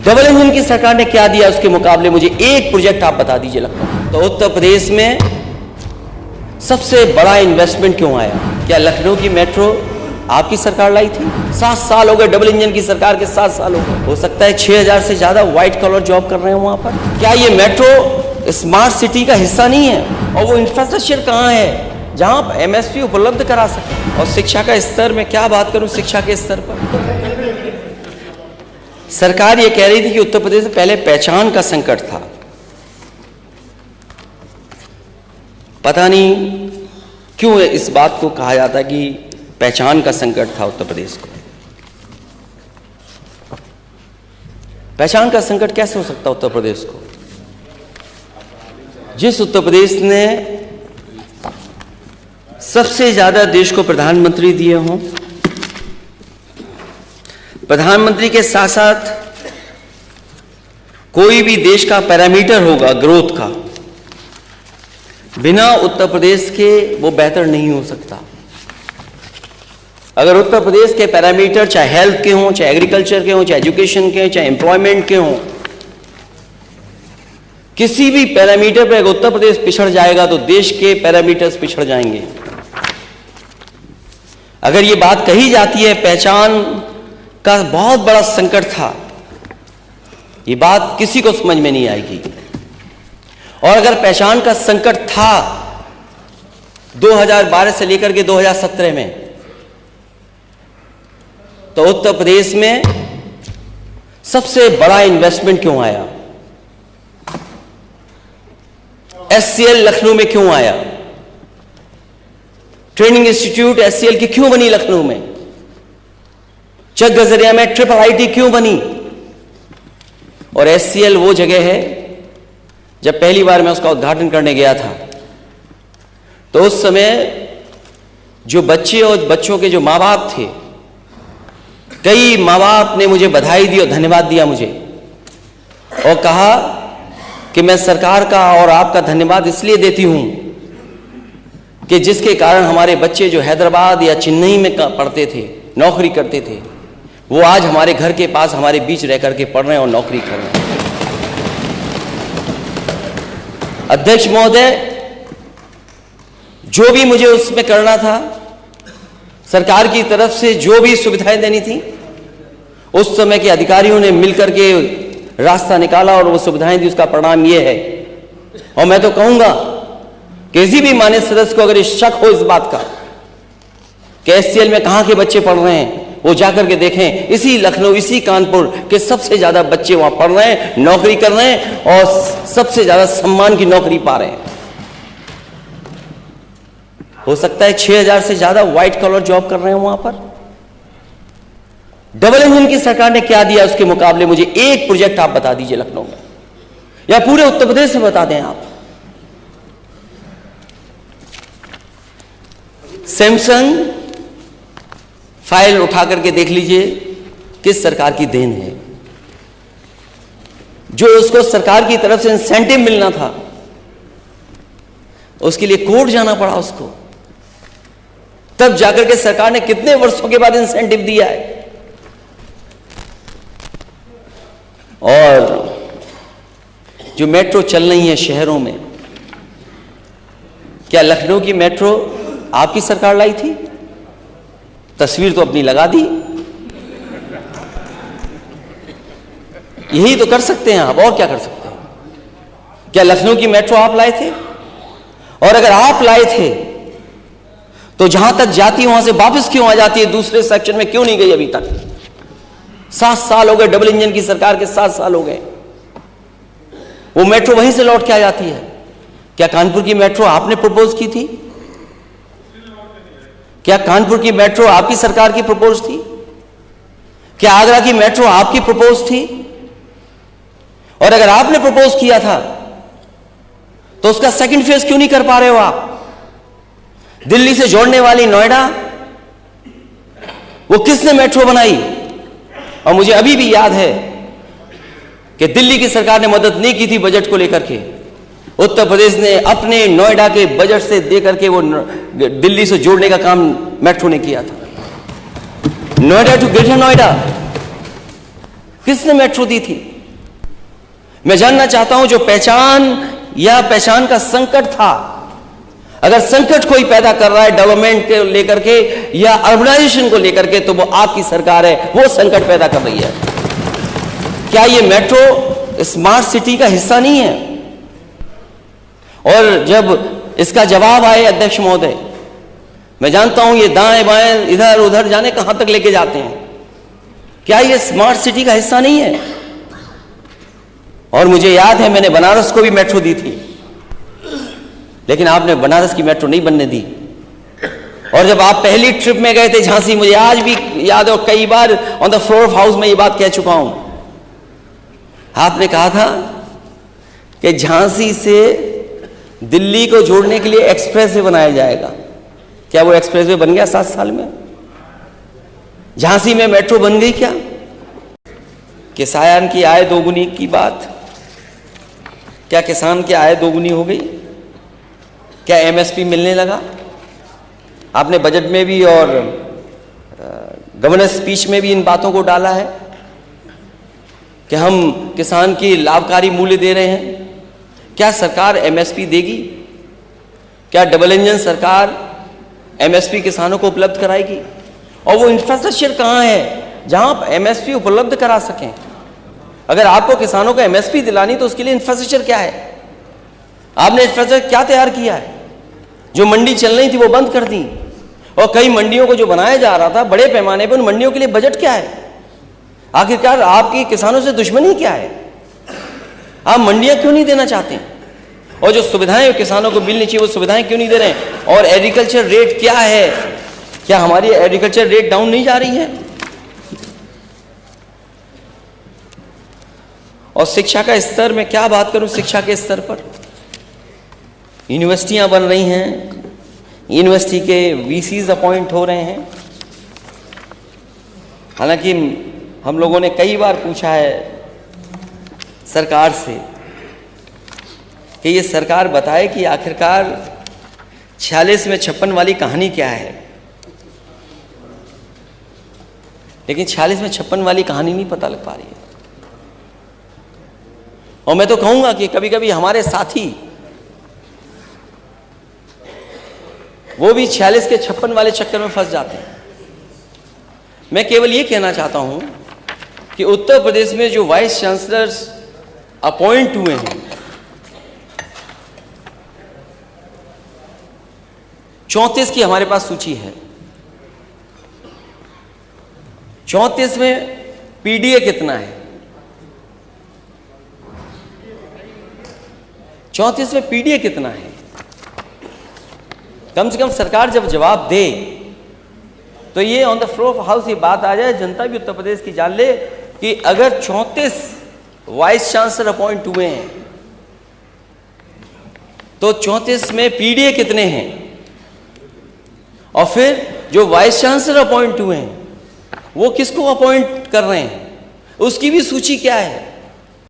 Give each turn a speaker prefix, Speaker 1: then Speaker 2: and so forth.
Speaker 1: Double engine की सरकार ने क्या दिया उसके मुकाबले? मुझे एक प्रोजेक्ट आप बता दीजिए लखनऊ। तो उत्तर प्रदेश में सबसे बड़ा इन्वेस्टमेंट क्यों आया? क्या लखनऊ की मेट्रो आपकी सरकार लाई थी? 7 साल हो गए डबल इंजन की सरकार के, 7 साल हो सकता है 6000 से ज्यादा व्हाइट कॉलर जॉब कर रहे हैं वहां पर। क्या ये मेट्रो स्मार्ट सिटी का हिस्सा नहीं है? और वो इंफ्रास्ट्रक्चर कहाँ है जहां आप एमएसपी उपलब्ध करा सकें? और शिक्षा का स्तर में क्या बात करूं, शिक्षा के स्तर पर सरकार ये कह रही थी कि उत्तर प्रदेश में पहले पहचान का संकट था। पता नहीं क्यों इस बात को कहा जाता कि पहचान का संकट था उत्तर प्रदेश को। पहचान का संकट कैसे हो सकता उत्तर प्रदेश को? जिस उत्तर प्रदेश ने सबसे ज्यादा देश को प्रधानमंत्री दिए हों, प्रधानमंत्री के साथ साथ कोई भी देश का पैरामीटर होगा ग्रोथ का, बिना उत्तर प्रदेश के वो बेहतर नहीं हो सकता। अगर उत्तर प्रदेश के पैरामीटर चाहे हेल्थ के हों, चाहे एग्रीकल्चर के हों, चाहे एजुकेशन के हों, चाहे एम्प्लॉयमेंट के हों, किसी भी पैरामीटर पर अगर उत्तर प्रदेश पिछड़ जाएगा तो देश के पैरामीटर्स पिछड़ जाएंगे। अगर ये बात कही जाती है पहचान का बहुत बड़ा संकट था, ये बात किसी को समझ में नहीं आएगी। और अगर पहचान का संकट था 2012 से लेकर के 2017 में, तो उत्तर प्रदेश में सबसे बड़ा इन्वेस्टमेंट क्यों आया? एचसीएल लखनऊ में क्यों आया? ट्रेनिंग इंस्टीट्यूट एचसीएल की क्यों बनी लखनऊ में? चक गजरिया में ट्रिपल आईटी क्यों बनी? और एचसीएल वो जगह है, जब पहली बार मैं उसका उद्घाटन करने गया था तो उस समय जो बच्चे और बच्चों के जो माँ बाप थे, कई माँ बाप ने मुझे बधाई दी और धन्यवाद दिया मुझे, और कहा कि मैं सरकार का और आपका धन्यवाद इसलिए देती हूं कि जिसके कारण हमारे बच्चे जो हैदराबाद या चेन्नई में पढ़ते थे, नौकरी करते थे, वो आज हमारे घर के पास हमारे बीच रह करके पढ़ रहे हैं और नौकरी कर रहे हैं। अध्यक्ष महोदय, जो भी मुझे उसमें करना था, सरकार की तरफ से जो भी सुविधाएं देनी थी, उस समय के अधिकारियों ने मिलकर के रास्ता निकाला और वो सुविधाएं दी। उसका परिणाम ये है। और मैं तो कहूंगा कि किसी भी मान्य सदस्य को अगर शक हो इस बात का कि एचसीएल में कहां के बच्चे पढ़ रहे हैं, वो जाकर के देखें। इसी लखनऊ, इसी कानपुर के सबसे ज्यादा बच्चे वहां पढ़ रहे हैं, नौकरी कर रहे हैं और सबसे ज्यादा सम्मान की नौकरी पा रहे हैं। हो सकता है 6000 से ज्यादा व्हाइट कॉलर जॉब कर रहे हैं वहां पर। डबल इंजन की सरकार ने क्या दिया उसके मुकाबले? मुझे एक प्रोजेक्ट आप बता दीजिए लखनऊ में, या पूरे उत्तर प्रदेश में बता दें आप। सैमसंग फाइल उठा करके देख लीजिए, किस सरकार की देन है। जो उसको सरकार की तरफ से इंसेंटिव मिलना था, उसके लिए कोर्ट जाना पड़ा उसको, तब जाकर के सरकार ने कितने वर्षों के बाद इंसेंटिव दिया है। और जो मेट्रो चल रही है शहरों में, क्या लखनऊ की मेट्रो आपकी सरकार लाई थी? तस्वीर तो अपनी लगा दी। यही तो कर सकते हैं आप, और क्या कर सकते हैं? क्या लखनऊ की मेट्रो आप लाए थे? और अगर आप लाए थे तो जहां तक जाती है वहां से वापस क्यों आ जाती है? दूसरे सेक्शन में क्यों नहीं गई अभी तक? 7 साल हो गए डबल इंजन की सरकार के, 7 साल हो गए। वो मेट्रो वहीं से लौट के आ जाती है। क्या कानपुर की मेट्रो आपने प्रपोज की थी? क्या कानपुर की मेट्रो आपकी सरकार की प्रपोज थी? क्या आगरा की मेट्रो आपकी प्रपोज थी? और अगर आपने प्रपोज किया था तो उसका सेकंड फेज क्यों नहीं कर पा रहे हो आप? दिल्ली से जोड़ने वाली नोएडा, वो किसने मेट्रो बनाई? और मुझे अभी भी याद है कि दिल्ली की सरकार ने मदद नहीं की थी बजट को लेकर के। उत्तर प्रदेश ने अपने नोएडा के बजट से देकर के वो दिल्ली से जोड़ने का काम मेट्रो ने किया था। नोएडा टू ग्रेटर नोएडा किसने मेट्रो दी थी? मैं जानना चाहता हूं जो पहचान या पहचान का संकट था, अगर संकट कोई पैदा कर रहा है डेवलपमेंट को लेकर के या अर्बनाइजेशन को लेकर के, तो वो आपकी सरकार है, वो संकट पैदा कर रही है। क्या ये मेट्रो स्मार्ट सिटी का हिस्सा नहीं है? और जब इसका जवाब आए अध्यक्ष महोदय, मैं जानता हूं ये दाएं बाएं इधर उधर जाने कहां तक लेके जाते हैं, क्या ये स्मार्ट सिटी का हिस्सा नहीं है? और मुझे याद है मैंने बनारस को भी मेट्रो दी थी, लेकिन आपने बनारस की मेट्रो नहीं बनने दी। और जब आप पहली ट्रिप में गए थे झांसी, मुझे आज भी याद है, कई बार on the floor of house में ये बात कह चुका हूं, आपने कहा था कि झांसी से दिल्ली को जोड़ने के लिए एक्सप्रेसवे बनाया जाएगा। क्या वो एक्सप्रेसवे बन गया 7 साल में? झांसी में मेट्रो बन गई क्या? किसान की आय दोगुनी की बात, क्या किसान की आय दोगुनी हो गई? क्या एमएसपी मिलने लगा? आपने बजट में भी और गवर्नर स्पीच में भी इन बातों को डाला है कि हम किसान की लाभकारी मूल्य दे रहे हैं। क्या सरकार एमएसपी देगी? क्या डबल इंजन सरकार एमएसपी किसानों को उपलब्ध कराएगी? और वो इंफ्रास्ट्रक्चर कहाँ है जहां आप एमएसपी उपलब्ध करा सकें? अगर आपको किसानों को एमएसपी दिलानी तो उसके लिए इंफ्रास्ट्रक्चर क्या है? आपने इंफ्रास्ट्रक्चर क्या तैयार किया है? जो मंडी चल रही थी वो बंद कर दी, और कई मंडियों को जो बनाया जा रहा था बड़े पैमाने पर, उन मंडियों के लिए बजट क्या है? आखिरकार आपकी किसानों से दुश्मनी क्या है? आप मंडियां क्यों नहीं देना चाहते? और जो सुविधाएं किसानों को मिलनी चाहिए वो सुविधाएं क्यों नहीं दे रहे हैं? और एग्रीकल्चर रेट क्या है? क्या हमारी एग्रीकल्चर रेट डाउन नहीं जा रही है? और शिक्षा का स्तर, में क्या बात करूं शिक्षा के स्तर पर, यूनिवर्सिटियां बन रही हैं, यूनिवर्सिटी के वीसीज अपॉइंट हो रहे हैं। हालांकि हम लोगों ने कई बार पूछा है सरकार से कि ये सरकार बताए कि आखिरकार 46 में 56 वाली कहानी क्या है, लेकिन 46 में 56 वाली कहानी नहीं पता लग पा रही है। और मैं तो कहूंगा कि कभी कभी हमारे साथी वो भी 46 के 56 वाले चक्कर में फंस जाते हैं। मैं केवल ये कहना चाहता हूं कि उत्तर प्रदेश में जो वाइस चांसलर्स अपॉइंट हुए हैं, 34 की हमारे पास सूची है। 34 में पीडीए कितना है? 34 में पीडीए कितना है? कम से कम सरकार जब जवाब दे तो ये on the floor of house ये बात आ जाए, जनता भी उत्तर प्रदेश की जान ले कि अगर 34 वाइस चांसलर अपॉइंट हुए हैं तो 34 में पीडीए कितने हैं, और फिर जो वाइस चांसलर अपॉइंट हुए हैं वो किसको अपॉइंट कर रहे हैं, उसकी भी सूची क्या है।